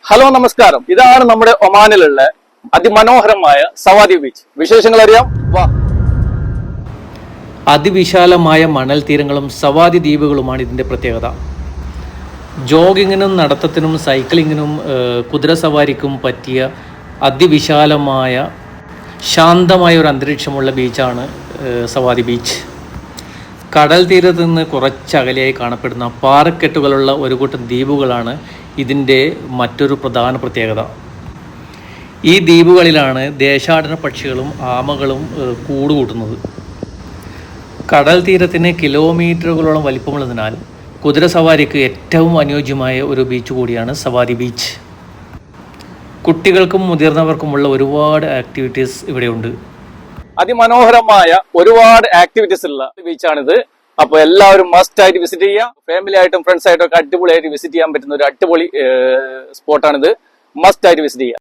Hello നമസ്കാരം. ഇതാണ് നമ്മുടെ ഒമാനിലുള്ള അതിമനോഹരമായ സവാദി ബീച്ച്. വിശേഷങ്ങൾ അറിയാം, വാ. അതിവിശാലമായ മണൽ തീരങ്ങളും സവാദി ദ്വീപുകളുമാണ് ഇതിൻ്റെ പ്രത്യേകത. ജോഗിങ്ങിനും നടത്തത്തിനും സൈക്ലിങ്ങിനും കുതിരസവാരിക്കും പറ്റിയ അതിവിശാലമായ ശാന്തമായ ഒരു അന്തരീക്ഷമുള്ള ബീച്ചാണ് സവാദി ബീച്ച്. കടൽ തീരത്ത് നിന്ന് കുറച്ചകലെയായി കാണപ്പെടുന്ന പാറക്കെട്ടുകളുള്ള ഒരു കൂട്ടം ദ്വീപുകളാണ് ഇതിൻ്റെ മറ്റൊരു പ്രധാന പ്രത്യേകത. ഈ ദ്വീപുകളിലാണ് ദേശാടന പക്ഷികളും ആമകളും കൂടുകൂട്ടുന്നത്. കടൽ തീരത്തിന് കിലോമീറ്ററുകളോളം വലിപ്പമുള്ളതിനാൽ കുതിരസവാരിക്ക് ഏറ്റവും അനുയോജ്യമായ ഒരു ബീച്ച് കൂടിയാണ് സവാദി ബീച്ച്. കുട്ടികൾക്കും മുതിർന്നവർക്കുമുള്ള ഒരുപാട് ആക്ടിവിറ്റീസ് ഇവിടെയുണ്ട്. അതിമനോഹരമായ ഒരുപാട് ആക്ടിവിറ്റീസ് ഉള്ള ബീച്ചാണിത്. അപ്പൊ എല്ലാവരും മസ്റ്റ് ആയിട്ട് വിസിറ്റ് ചെയ്യാം. ഫാമിലി ആയിട്ടും ഫ്രണ്ട്സ് ആയിട്ടും ഒക്കെ അടിപൊളിയായിട്ട് വിസിറ്റ് ചെയ്യാൻ പറ്റുന്ന ഒരു അടിപൊളി സ്പോട്ടാണിത്. മസ്റ്റ് ആയിട്ട് വിസിറ്റ് ചെയ്യാം.